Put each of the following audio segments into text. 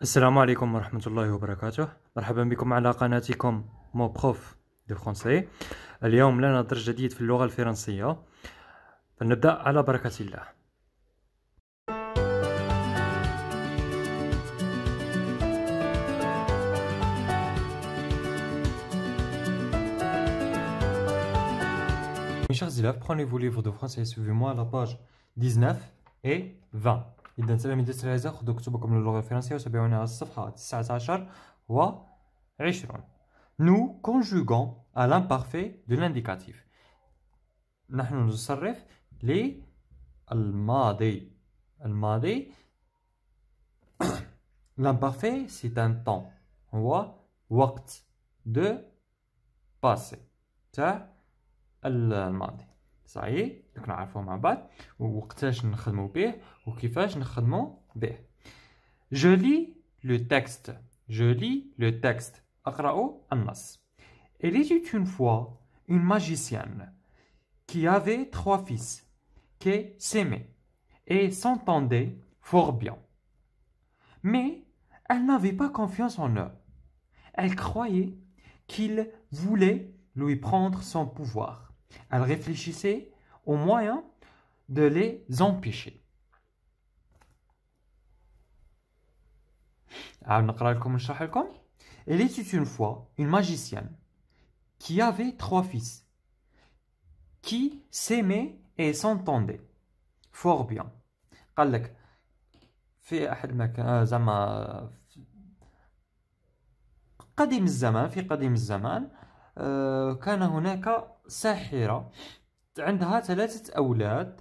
السلام عليكم ورحمة الله وبركاته. مرحبا بكم على قناتكم مو بروف دو فرونسي. اليوم لنا درس جديد في اللغة الفرنسية، فلنبدأ على بركة الله. Mes chers élèves, prenez vos livres de français et suivez-moi à la page 19 et 20. إذا تلاميذ الأعزاء خذوا كتبكم للغة الفرنسية وتابعونا على الصفحة 19 و 20. Nous conjuguons à l'imparfait de l'indicatif. نحن نصرف للماضي. الماضي l'imparfait c'est un temps هو وقت de passé تاع الماضي. صحيح دوك نعرفوه مع بعض ووقتاش نخدمو به وكيفاش نخدمو به. Je lis le texte. Je lis le texte. أقرأ النص. Il était une fois une magicienne qui avait 3 fils qui s'aimaient et s'entendaient fort bien. Mais elle n'avait pas confiance en eux. Elle croyait qu'ils voulaient lui prendre son pouvoir. Elle réfléchissait aux moyens de les empêcher. Il était une fois une magicienne qui avait 3 fils qui s'aimaient et s'entendaient fort bien. قال لك في أحد المكان زعما قديم الزمان في قديم الزمان كان هناك ساحرة عندها 3 أولاد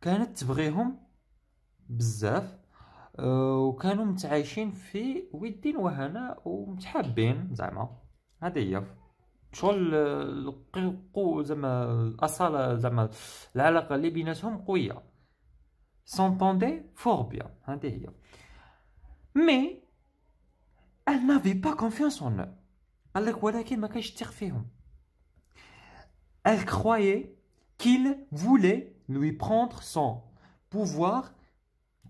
كانت تبغيهم بزاف وكانوا متعايشين في ود وهناء ومتحابين زعما. هذه هي شغل زعما الأصالة زعما العلاقة اللي بيناتهم قوية. s'entendaient fort bien. هذه هي. Mais elle n'avait pas confiance en eux. قال لك ولكن ما كانش تثق فيهم. Elle croyait qu'il voulait lui prendre son pouvoir.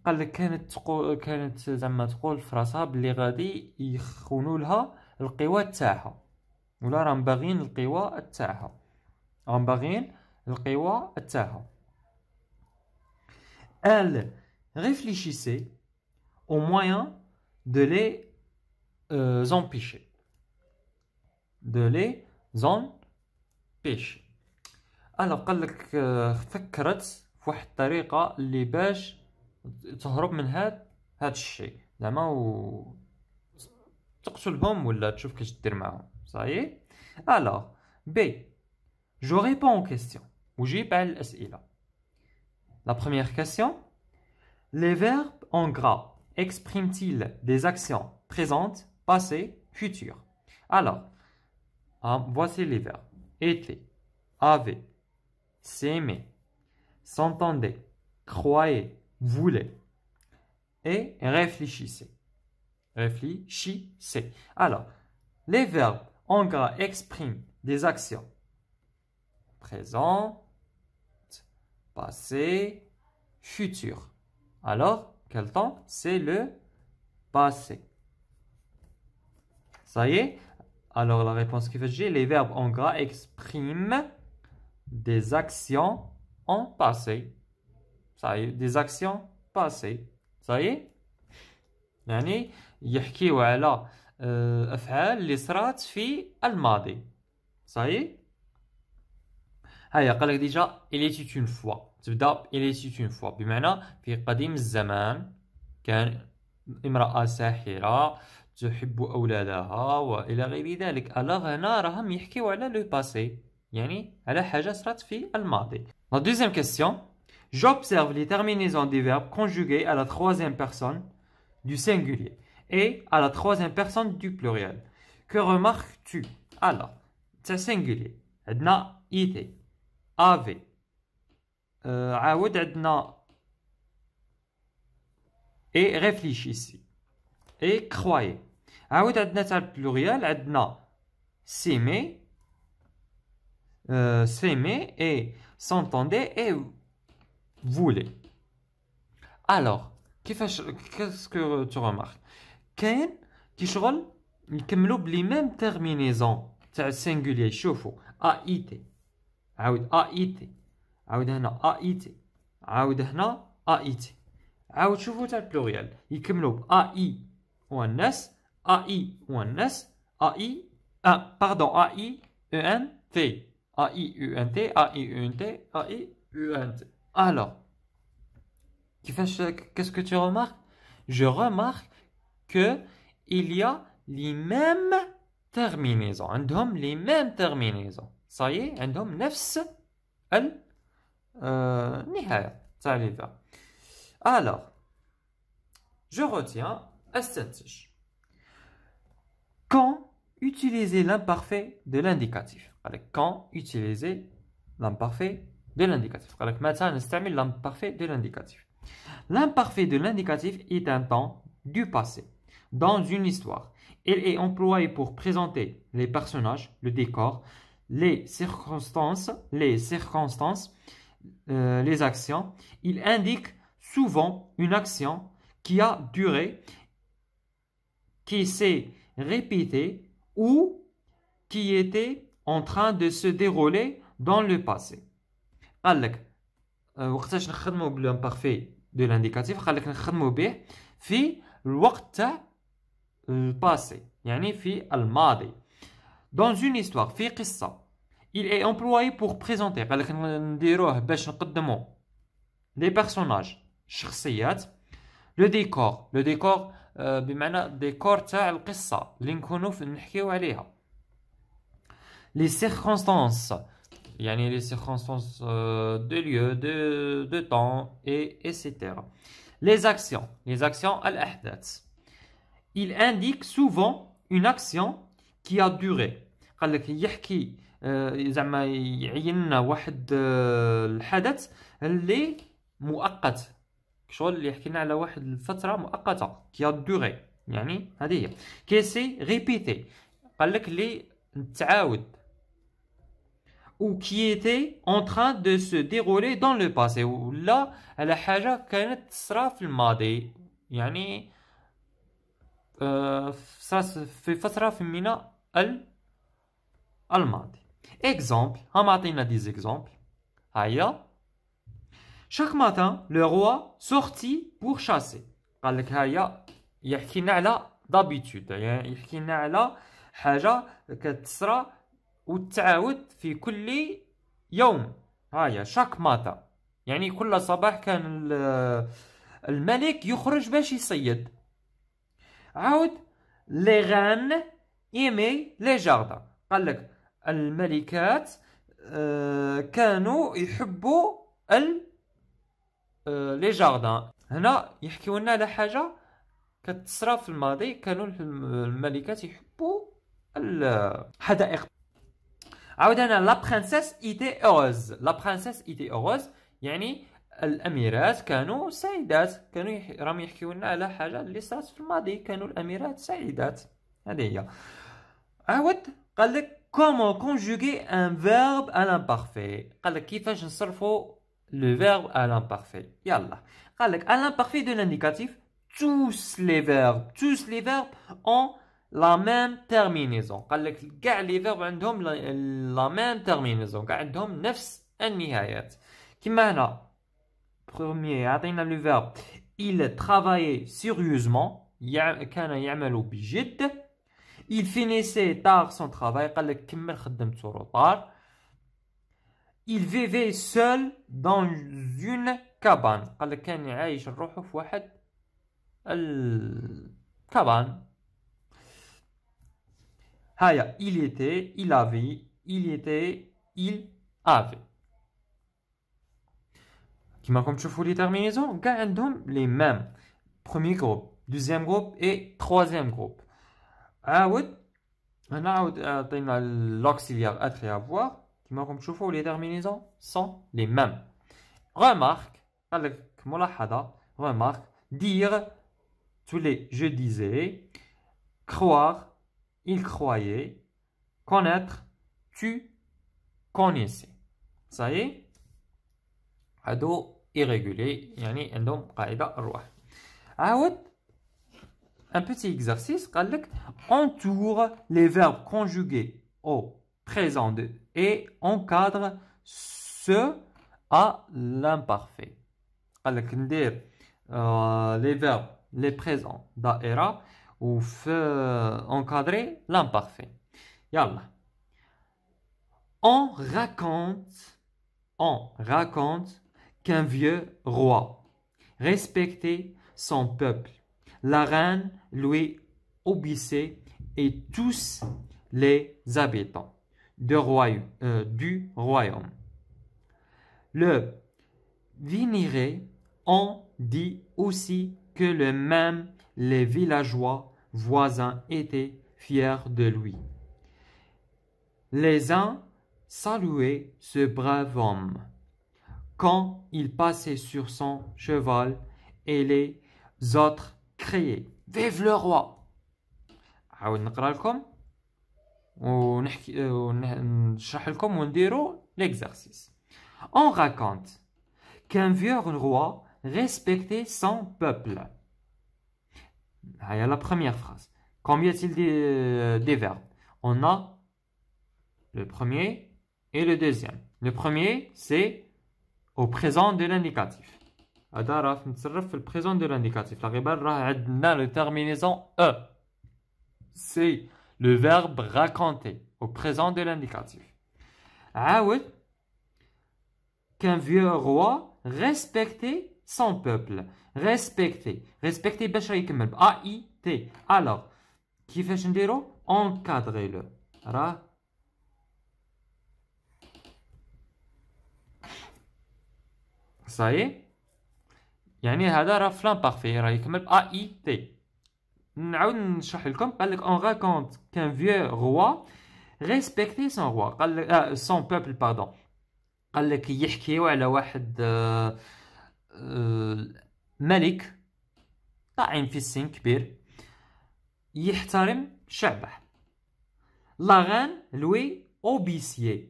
قال لك كانت زعما تقول في راسها بلي غادي يخونوا لها القوى تاعها ولا راهم باغيين القوى تاعها. راهم باغيين القوى تاعها. Elle réfléchissait aux moyens de les empêcher. De les empêcher. Alors قال لك فكرت في واحد الطريقة اللي باش تهرب من هاد الشيء زعما و تقتلهم ولا تشوف كيش دير معاهم. صحيح. Alors B. Je réponds aux questions. أجيب على الأسئلة. La première question. Les verbes en gras expriment-ils des actions présentes, passées, futures? Alors, voici les verbes. Était, avait, s'aimer, s'entendait, croyait, voulait et réfléchissait. Réfléchissait. Alors, les verbes en gras expriment des actions présentes, passées, futures. Alors, quel temps? C'est le passé. Ça y est? Alors, la réponse qui fait G, les verbes en gras expriment des actions en passé. Ça y est, des actions passées. Ça y est? يعني يحكيو على أفعال اللي صرات في الماضي. Ça y est? هيا قال لك ديجا il était une fois. تبدا il était une fois بمعنى في قديم الزمان كان امرأة ساحرة تحب أولادها وإلى غير ذلك. ألغ هنا راهم يحكيو على لو باسي يعني على حاجة صرات في الماضي. La deuxième question. J'observe les terminaisons des verbes conjugués à la 3e personne du singulier et à la 3e personne du pluriel. Que remarques-tu? Alors, c'est singulier. عندنا était, avait, عاود عندنا et réfléchissait et croyait. عاود عندنا تاع البلوريال عندنا s'aimer, s'aimer et s'entendait et voulait. Alors, qu'est-ce que tu remarques? كاين كي شغل يكملوا بلي ميم تيرمينيزون تاع السينغولير. شوفوا ا اي تي، عاود ا اي تي، عاود هنا ا اي تي، عاود هنا ا اي تي، عاود شوفوا تاع البلوريال يكملوا ب ا اي مؤنث، ا اي مؤنث، ا اي باردون ا اي او ان تي، ا اي او ان تي، ا اي او ان تي، ا اي او ان تي. alors qu'est-ce que tu remarques? Je remarque que il y a les mêmes terminaisons. عندهم les mêmes terminaisons. Ça y est, عندهم نفس النهاية تاع les verbes. Alors, je retiens استنتج. Quand utiliser l'imparfait de l'indicatif. Quand utiliser l'imparfait de l'indicatif. متى نستعمل l'imparfait de l'indicatif. L'imparfait de l'indicatif est un temps du passé dans une histoire. Il est employé pour présenter les personnages, le décor, les circonstances, les actions. Il indique souvent une action qui a duré, qui s'est répétée ou qui était en train de se dérouler dans le passé. قال لك وقتاش نخدموا بالامبارفي دو لانديكاتيف؟ قال لك نخدموا به في الوقت تاع الباسي، يعني في الماضي. dans une histoire، في قصة. il est employé pour présenter، قال لك نديروه باش نقدموا les personnages، الشخصيات. le décor بمعنى ديكور تاع القصة اللي نكونوا نحكيو عليها. les circonstances، يعني les circonstances de lieu, de temps, etc. Les actions الأحداث. Il indique souvent une action qui a duré. قال لك يحكي زعما يعين لنا واحد الحدث اللي مؤقت، شغل اللي يحكي لنا على واحد الفترة مؤقتة qui a duré، يعني هذه هي. qui s'est répété، قال لك اللي تعاود. ou qui était en train de se dérouler dans le passé، ولا على حاجة كانت تصرى في الماضي، يعني في فترة من الماضي. exemple، هم عطينا des exemples. هيا chaque matin le roi sortit pour chasser. قال لك هيا يحكي لنا على d'habitude، يعني يحكي لنا على حاجة كتصرى وتعاود في كل يوم. هيا chaque matin، يعني كل صباح كان الملك يخرج باش يصيد. عاود les reines aimaient les jardins، قال لك الملكات كانوا يحبوا لي جاردان. هنا يحكيو لنا على حاجة كتصرى في الماضي، كانوا الملكات يحبوا الحدائق. عاود هنا لا برانسيس ايتي اوروز، لا برانسيس ايتي اوروز يعني الاميرات كانوا سعيدات. كانوا راهم يحكيو لنا على حاجه اللي صارت في الماضي، كانوا الاميرات سعيدات. هذه هي. عاود قال لك comment conjuguer un verbe à l'imparfait، قال لك كيفاش نصرفوا le verbe à l'imparfait. يلا قال لك à l'imparfait de l'indicatif tous les verbes ont la même terminaison. قال لك كاع لي فيرب عندهم لا ميم terminaison، كاع عندهم نفس النهايات. كيما هنا premier عطينا لو فيرب il travaillait sérieusement، كان يعمل بجد. il finissait tard son travail، قال لك كمل خدمته روطار. il vivait seul dans une cabane، قال لك كان عايش روحه في واحد الكابان. هيا il était، il avait، il était، il avait. كيما راكم تشوفوا لي تيرمينيزون كاع عندهم لي ميم. premier groupe، deuxième groupe et troisième groupe. عاود هنا عاود عطينا l'auxiliaire être et avoir. كيما راكم تشوفوا لي تيرمينيزون sont les mêmes. remarque، قال لك ملاحظة. remarque dire، تولي je disais. croire، il croyait. connaître، tu connaissais. ça y est، هادو irrégulier، يعني عندهم قاعدة الرواح. عاود un petit exercice. Entoure les verbes conjugués au présent et encadre ceux à l'imparfait. Les verbes, les présents دائرة ou encadrer l'imparfait. Yalla. On raconte qu'un vieux roi respectait son peuple. La reine lui obéissait et tous les habitants du royaume. Le Vénéré on dit aussi que les villageois voisins étaient fiers de lui. Les uns saluaient ce brave homme quand il passait sur son cheval et les autres criaient « Vive le roi !» عاود نقرا لكم ونشرح لكم ونديروا l'exercice. On raconte qu'un vieux roi respectait son peuple. Il y a la première phrase. Combien y a-t-il des verbes? On a le premier et le deuxième. Le premier, c'est au présent de l'indicatif. هذا راه نتصرف في البريزون de l'indicatif. La غيبان راه عندنا le terminaison e. C'est le verbe raconter au présent de l'indicatif. عاود qu'un vieux roi respectait son peuple. Respecter باش يكمل ب A I T. Alors كيفاش نديرو encadrer le راه ça y est يعني هذا راه في l'imparfait راه يكمل ب A I T. نعاود نشرح لكم. قال لك on raconte qu'un vieux roi respectait son roi. قال لك son peuple pardon. قال لك يحكيو على واحد ملك طاعن في السن كبير يحترم شعبه. La reine lui obéissait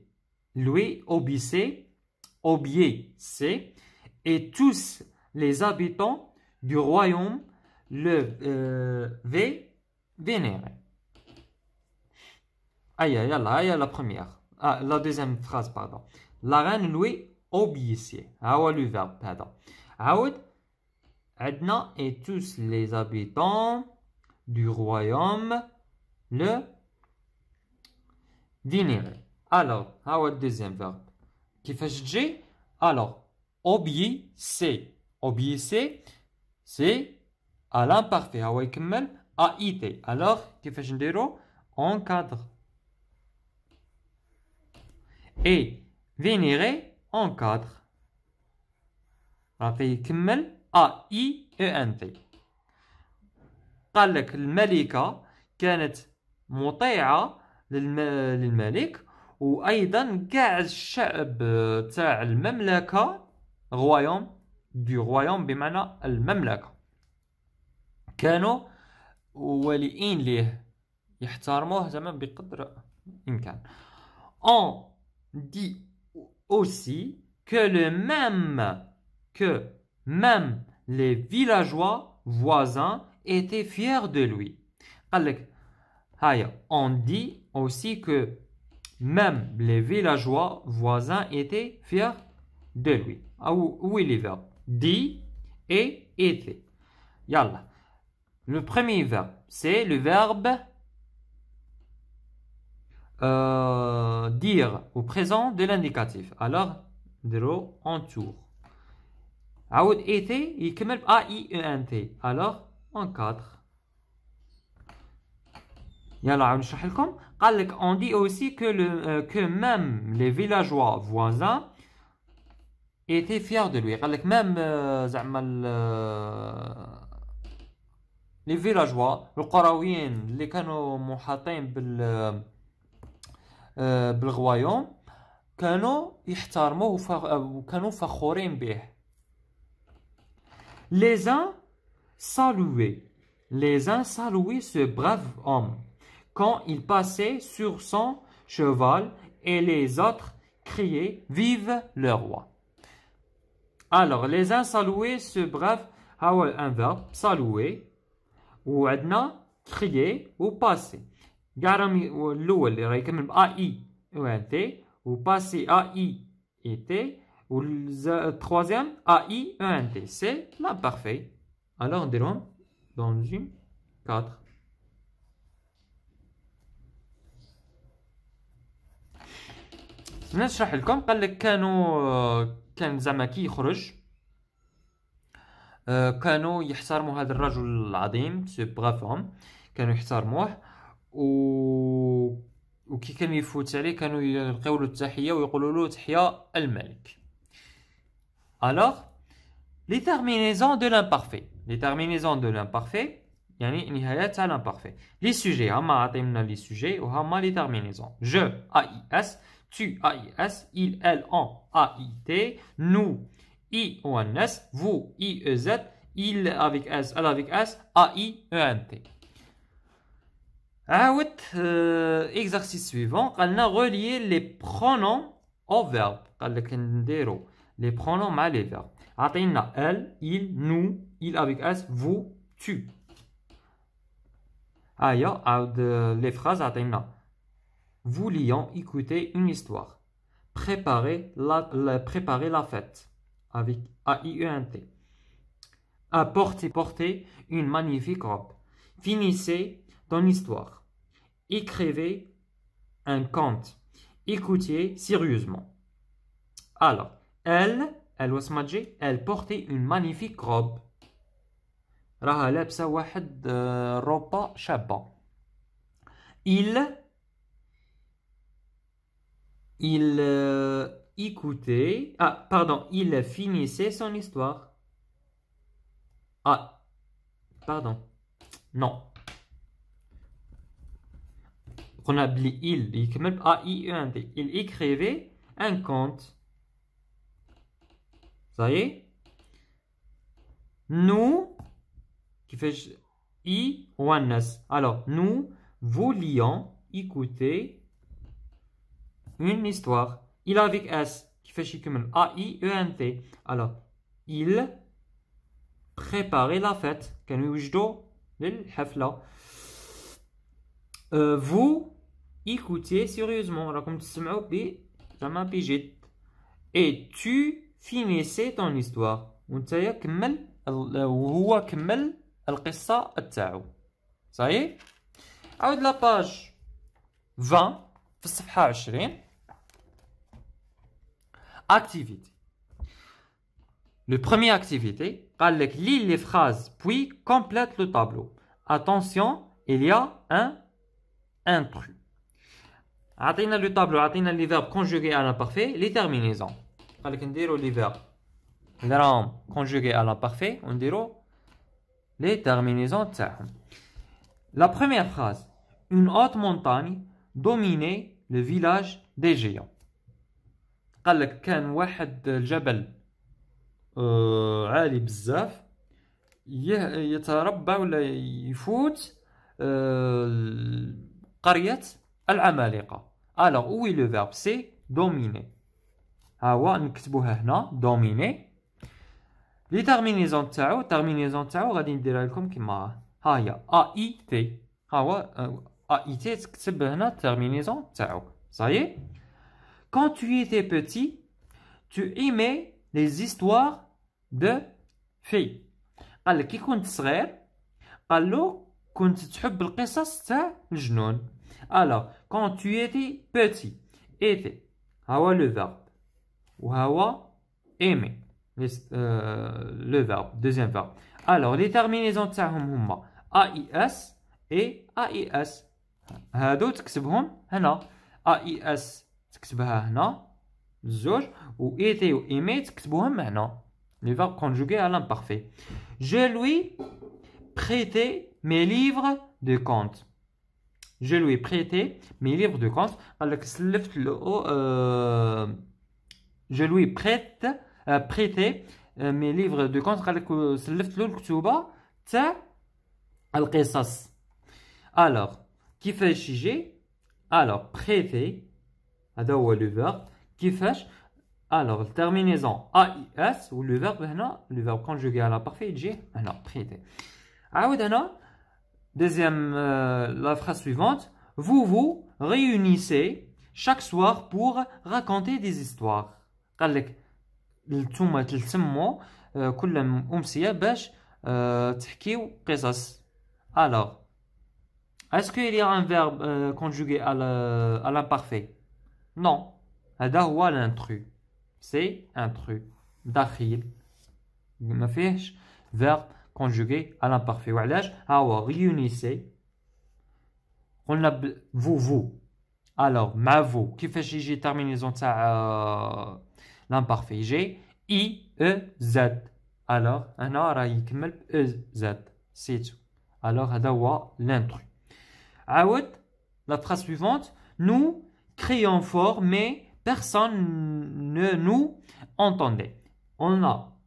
et tous les habitants du royaume le vénéraient. Aïe, aïe, la première. La deuxième phrase, pardon. La reine lui obéissait. هو le verbe هذا. عاود عندنا et tous les habitants du royaume le vénéraient. Alors, هو le deuxième verbe. كيفاش تجي؟ Alors, obéissait, c'est à l'imparfait. هو يكمل AIT. Alors, كيفاش نديرو؟ encadre. Et vénérer encadre. راح يكمل AIENT. قال لك الملكة كانت مطيعة للملك وأيضا كاع الشعب تاع المملكة du royaume بمعنى المملكة كانوا واليين ليه يحترموه زعما بقدر الإمكان. On dit aussi que même les villageois voisins étaient fiers de lui. قال لك هيا on dit aussi que même les villageois voisins étaient fiers de lui. Où est les verbes? Dit et était. Yalla. Le premier verbe, c'est le verbe dire au présent de l'indicatif. Alors, dro entoure. عاود était يكمل ب AIENT. Alors, encadre. يلا عاود نشرح لكم. قال لك on dit aussi que même les villageois voisins étaient fiers de lui. قال لك même زعما les villageois القرويين اللي كانوا محاطين بالغوايوم كانوا يحترموه وكانوا فخورين به. Les uns saluaient ce brave homme quand il passait sur son cheval et les autres criaient « Vive le roi !» Alors, les uns saluaient ce brave, un verbe, saluer, وعندنا crier و passer. كاع راهم الاول اللي راه يكمل ب اي و ان تي و passer اي اي تي و التروازيام اي او ان تي. سي l'imparfait. Alors نديرهم dans une 4. نشرح لكم. قال لك كان زعما كي يخرج كانوا يحترموا هذا الرجل العظيم سو بغافهم، كانوا يحترموه وكي كان يفوت عليه كانوا يلقيو له التحيه ويقولوا له تحيا الملك. alors les terminaisons de l'imparfait. les terminaisons de l'imparfait يعني نهايات تاع l'imparfait. les sujets هما عطينا les sujets وهما les terminaisons. je AIS, tu AIS, il elle on AIT, nous IONS, vous IEZ, il avec S, elle avec S, AIENT. عاود exercice suivant. قالنا relier les pronoms au verbe. قال لك نديرو les pronoms مع les verbes. عطينا elle, il, nous, il avec S, vous, tu. عاود les phrases عطينا voulions écouter une histoire, préparer la fête avec AIENT, porter une magnifique robe, finissez ton histoire, écrivez un conte, écoutez sérieusement. alors elle portait une magnifique robe. راها لابسه واحد روبا شابه. il écoutait il finissait son histoire. non قلنا بلي il يكمل ب AIENT. il écrivait un conte. ça y est. nous كيفاش I ونس. alors nous voulions écouter une histoire. il avec S كيفاش يكمل AIENT. alors il préparait la fête كانوا يوجدوا للحفلة. vous écoutiez sérieusement راكم تسمعوا زعما بجد. et tu finissais ton histoire وانتيا كمل وهو كمل القصة تاعو. صحيح. عاود لاباج 20 في الصفحة 20. activité. le premier activité قال لك lis les phrases puis complète le tableau. attention il y a un intrus. عطينا le tableau عطينا les verbes conjugués à l'imparfait les terminaisons. قال لك نديرو les verbes اللي راهم conjugués à l'imparfait ونديرو les terminaisons تاعهم. la première phrase une haute montagne dominait le village des géants. قال لك كان واحد الجبل عالي بزاف يتربع ولا يفوت قرية العمالقة. alors où est le verbe c'est dominer. ها هو نكتبوها هنا dominer. لي terminaisons تاعو terminaisons تاعو غادي نديرها لكم كيما ها هي AIT. ها هو AIT تكتب هنا terminaison تاعو. صحيح. quand tu étais petit tu aimais les histoires de filles. قال لك كي كنت صغير قال له كنت تحب القصص تاع الجنون. alors quand tu étais petit était ها هو le verbe وها هو aimer le verbe deuxième verbe. alors les terminaisons تاعهم هما AIS et AES. هادو تكتبهم هنا AES تكتبها هنا الزوج و était و aimer تكتبوهم هنا les verbes conjugués à l'imparfait. je lui prêtais mes livres de contes. je lui prêtais mes livres de contes. قال لك سلفت له je lui prêtais mes livres de contes. قال لك سلفت له الكتوبة تاع القصص. alors كيفاش يجي alors prêter هذا هو le verbe كيفاش. alors الترمينيزون AIS و le verbe هنا le verbe conjugué à l'imparfait يجي هنا prêter. عاود هنا Deuxième, la phrase suivante. Vous vous réunissez chaque soir pour raconter des histoires. قال لك نتوما تلتموا كل أمسية باش تحكيو قصص. Alors, est-ce qu'il y a un verbe conjugué à l'imparfait? Non. هذا هو l'intrus. C'est intrus. دخيل. ما فيهش verbe conjugué à l'imparfait. وعلاش؟ ها هو réunissez. قلنا vous. Alors, مع vous كيفاش يجي terminaison تاع l'imparfait؟ يجي IEZ. Alors, هنا راه يكمل EZ. C'est tout. Alors, هذا هو l'intrus. عاود la phrase suivante. Nous crions fort mais personne ne nous entendait. On a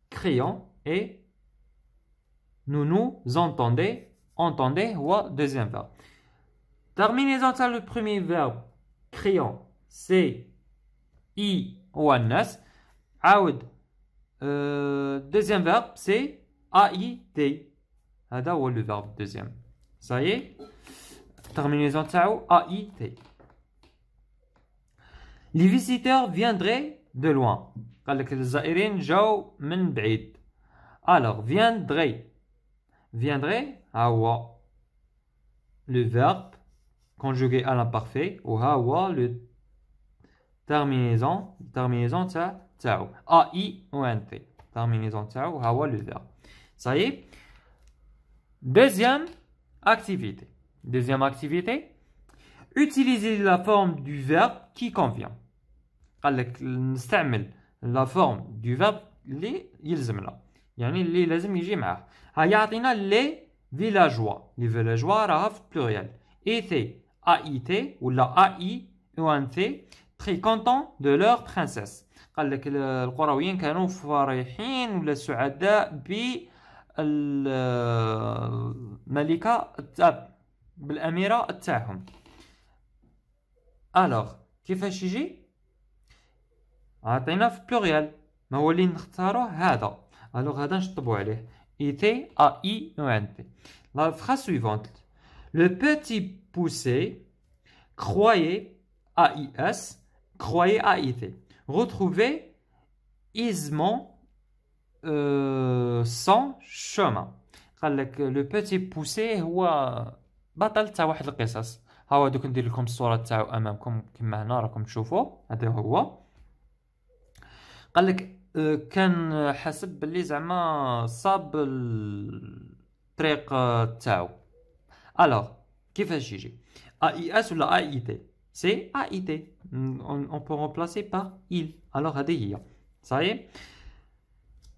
crions et nous nous entendez ou deuxième verbe. Terminaison de le premier verbe crions c'est I ou nas. عاود deuxième verbe c'est AIT. هذا هو le verbe deuxième. Ça y est. Terminaison تاعو AIT. Les visiteurs viendraient de loin. قال لك الزائرين جاو من بعيد. Alors, viendrait هو le verbe conjugué à l'imparfait ou هو le terminaison تاعو AIONT. Terminaison تاعو هو le verbe. Ça y est. Deuxième activité. Utilisez la forme du verbe qui convient. قال لك نستعمل la forme du verbe اللي يلزمنا. يعني اللي لازم يجي معاه. يعطينا les villageois. Les villageois راها في pluriel. étaient AIT ولا AIONT très contents de leur princesse. قال لك القرويين كانوا فرحين ولا سعداء بالملكة بالأميرة تاعهم. Alors كيفاش يجي؟ عطينا في pluriel. ما هو اللي نختاره هذا. Alors هذا نشطبوا عليه. était AIONT. La phrase suivante. Le petit poussé croyait AIS, croyait AIT. Retrouvez aisément son chemin. قال لك لو بوتي بوسي هو بطل تاع واحد القصص. هاو دوك ندير لكم الصوره تاعو امامكم كما هنا راكم تشوفوا. هذا هو. قال لك كان حسب باللي زعما صاب الطريق تاعو. الوغ كيفاش يجي؟ AIS ولا AIT؟ سي AIT. on peut remplacer par il. alors هذه هي. ça y est.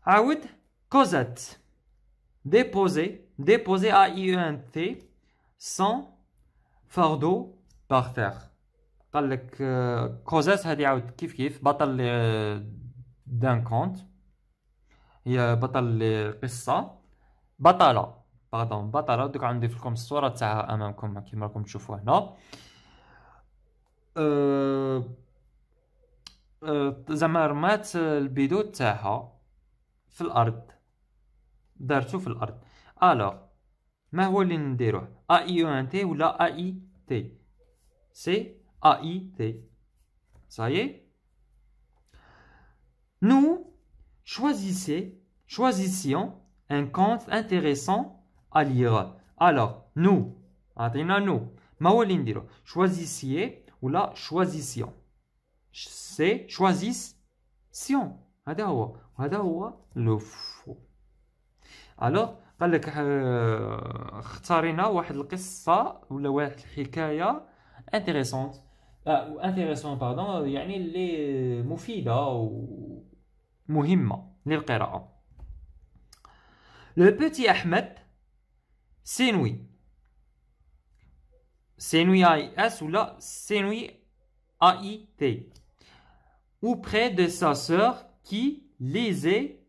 عاود Cosette déposer AIENT sans fardeau par terre. قال لك Cosette هذه عاود كيف بطل d'un conte. هي بطل القصة. بطلة دوك عندي لكم الصورة تاعها أمامكم كيما راكم تشوفوا هنا. زعما رمات البيدو تاعها في الأرض. دارتو في الأرض. ألوغ ما هو اللي نديروه؟ AIONT ولا AIT؟ سي AIT. ça y est. Nous choisissions un conte intéressant à lire. Alors, nous, عطينا nous. ما هو اللي نديروه؟ choisissiez ولا choisissions؟ c'est choisissions. هذا هو. وهذا هو لو فو. alors قال لك اختارينا واحد القصة ولا واحد الحكاية intéressante. intéressant pardon يعني اللي مفيدة ومهمة للقراءة. Le petit Ahmed s'ennuie AIS ولا s'ennuie AIT auprès de sa sœur qui lisait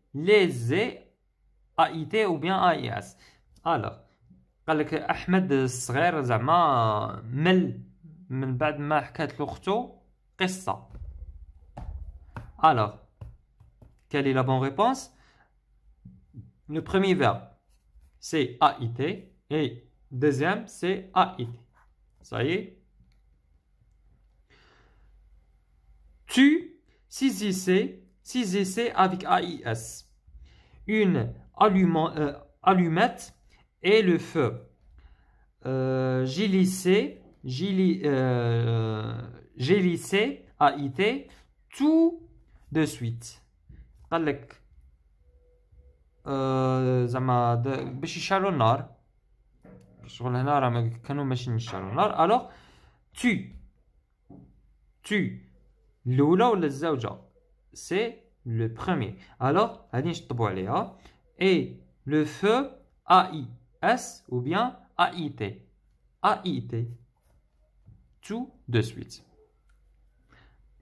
AIT ou bien AIS. alors قال لك أحمد الصغير زعما مل من بعد ما حكات لاختو قصة. alors quelle est la bonne réponse? Le premier verbe c'est AIT et Deuxième, c'est AIT. Ça y est. Tu saisissais avec AIS une allumette et le feu. J'ai lissé AIT tout de suite. قال لك زعما باش يشعلوا النار شغل هنا راه كانوا ماشي يشعلوا النار الوغ tu الاولى ولا الزوجه سي لو بروميير الوغ غادي نشطبوا عليها et le feu AIS ou bien AIT tout de suite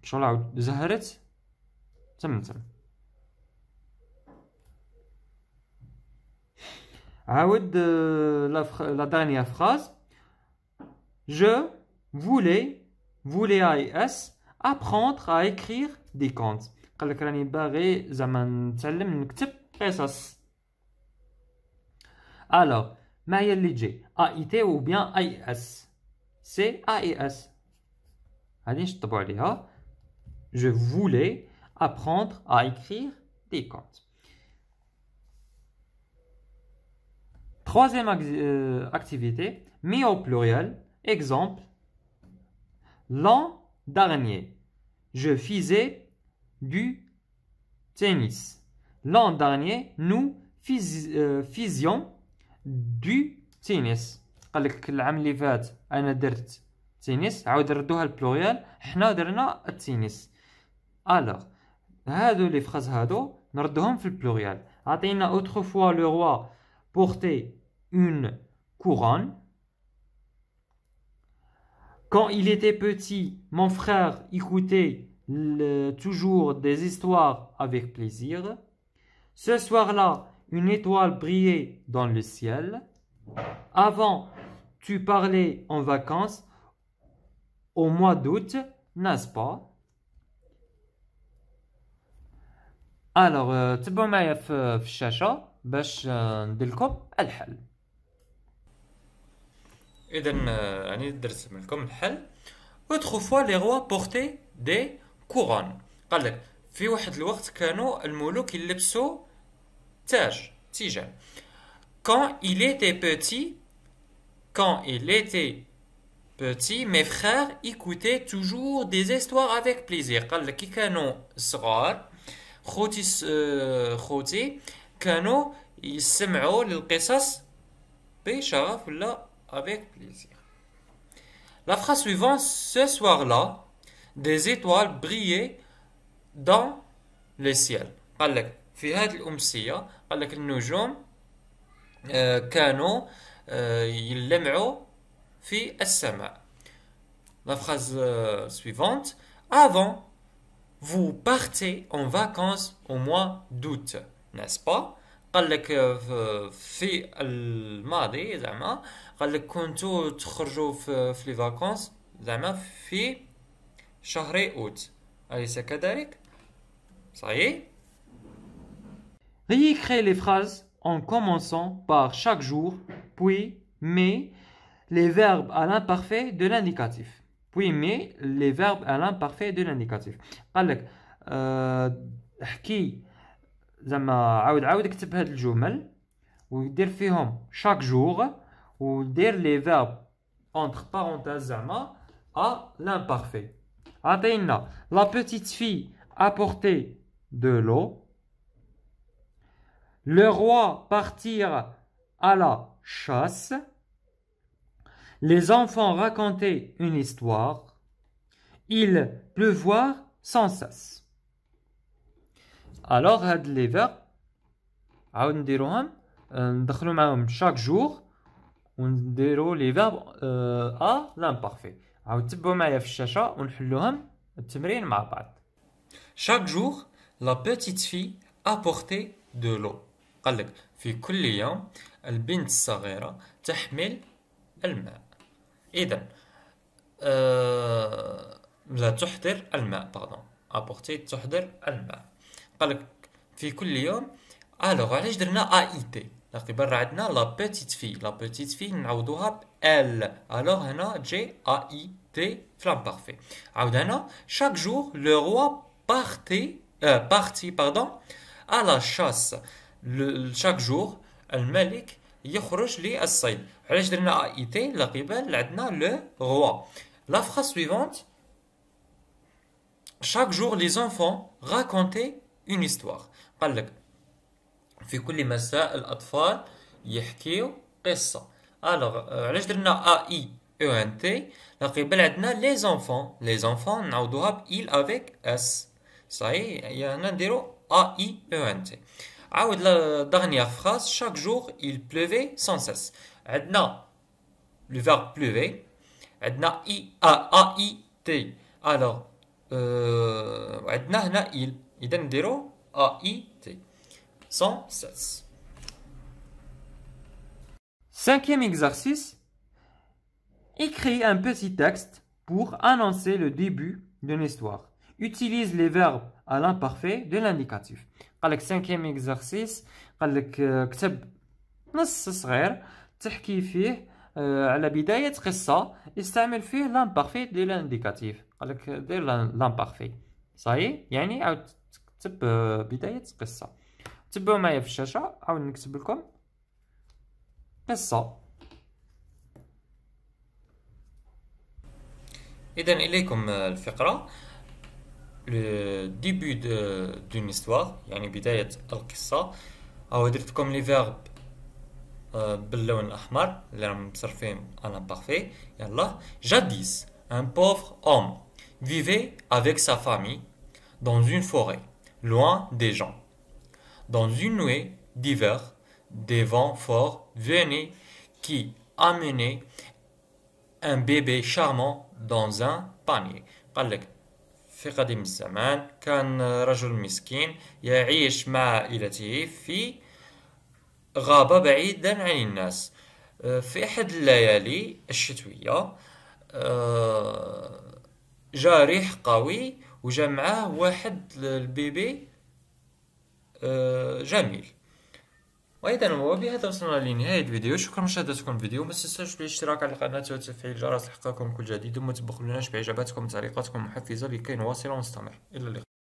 شغل عاود زهرت تم عاود la dernière phrase je voulais AIS apprendre à écrire des contes قال لك راني باغي زعما نتعلم نكتب قصص alors ما هي اللي تجي AIT ou bien AIS c'est AIS غادي نشطبوا عليها je voulais apprendre à écrire des contes. Troisième activité, mis au pluriel. Exemple, l'an dernier, je faisais du tennis. L'an dernier, nous faisions du tennis. قال لك العام اللي فات أنا درت تنس عاود ردوها البلوريال حنا درنا التنس. Alors, هادو لي فراز هادو نردوهم في البلوريال. عطينا autrefois le roi portait une couronne. Quand il était petit, mon frère écoutait toujours des histoires avec plaisir. Ce soir-là, une étoile brillait dans le ciel. Avant, tu parlais en vacances au mois d'août, n'est-ce pas? Alors, تبعوا معايا في الشاشة باش ندير لكم الحل. إذا يعني درت لكم الحل. Autrefois les rois portaient des couronnes. قال لك في واحد الوقت كانوا الملوك يلبسوا تيجان. Quand il était petit, mes frères écoutaient toujours des histoires avec plaisir. قال لك كي كانوا صغار خوتي كانوا يسمعوا للقصص بشغف ولا avec plaisir. La phrase suivante, ce soir-là, des étoiles brillaient dans le ciel. قال لك في هذه الأمسية قال لك النجوم كانوا يلمعوا في السماء. La phrase suivante, avant, vous partez en vacances au mois d'août, n'est-ce pas? قال لك في الماضي زعما قال لك كنتوا تخرجوا في لي فاكونس زعما في شهر أوت أليس كذلك؟ صحيح؟ Réécrivez les phrases en commençant par chaque jour, puis mais les verbes à l'imparfait de l'indicatif. Puis mais les verbes à l'imparfait de l'indicatif. قال لك احكي زعما عاود اكتب هاد الجمل ودير فيهم chaque jour ودير les verbes entre parenthèses زعما à l'imparfait. عطينا la petite fille apportait de l'eau. Le roi partir à la chasse. Les enfants racontaient une histoire. Il pleuvoir sans cesse. Alors, هاد les verbes عاود نديروهم ندخلو معاهم chaque jour ونديرو les verbes à l'imparfait. عاود تبعوا معايا في الشاشة ونحلوهم التمرين مع بعض. Chaque jour, la petite fille apportait de l'eau. قال لك في كل يوم البنت الصغيرة تحمل الماء. إذن لا تحضر الماء apporter تحضر الماء. قال لك في كل يوم. الوغ علاش درنا AIT لقبل عندنا لا petite fille. لا petite fille نعوضوها ب elle. Alors هنا جي a i t في l'imparfait. عاود هنا chaque jour le roi partit à la chasse. chaque jour الملك يخرج للصيد. علاش درنا a i t لقبل عندنا le roi. La phrase suivante. Chaque jour les enfants racontaient une histoire. قال لك في كل مساء الأطفال يحكيو قصة. alors علاش درنا a i e n t لقبل عندنا les enfants نعوضوها ب il avec s. صحيح هنا نديرو a i e n t. عاود la dernière phrase. chaque jour il pleuvait sans cesse. عندنا le verbe pleuver عندنا a i t. alors عندنا هنا il إذا نديرو a i t sans cesse. Cinquième exercice. Écris un petit texte pour annoncer le début d'une histoire. Utilise les verbes à l'imparfait de l'indicatif. قال لك cinquième exercice. قال لك كتب نص صغير تحكي فيه على بداية قصة استعمل فيه l'imparfait de l'indicatif. قال لك دير l'imparfait. صحيح يعني عاود تكتب بداية قصة. تبعوا معايا في الشاشة. عاود نكتب لكم قصة. إذن إليكم الفقرة. le début d'une histoire يعني بداية القصة. أو درت لكم لي فيرب باللون الأحمر اللي راهم مصرفين على l'imparfait. يلا. Jadis un pauvre homme vivait avec sa famille dans une forêt loin des gens. Dans une nuée d'hiver, des vents forts venaient qui amenaient un bébé charmant dans un panier. قال لك في قديم الزمان كان رجل مسكين يعيش مع عائلته في غابة بعيدا عن الناس. في أحد الليالي الشتوية جاء ريح قوي وجا معاه واحد البيبي جميل. وايضا وبهذا وصلنا لنهاية الفيديو. شكرا لمشاهدتكم الفيديو. ما تنسوش بالاشتراك على القناة وتفعيل الجرس لإحقاقكم كل جديد. وما تبخلوناش بإعجاباتكم وتعليقاتكم المحفزة لكي نواصل ونستمر. إلى اللقاء.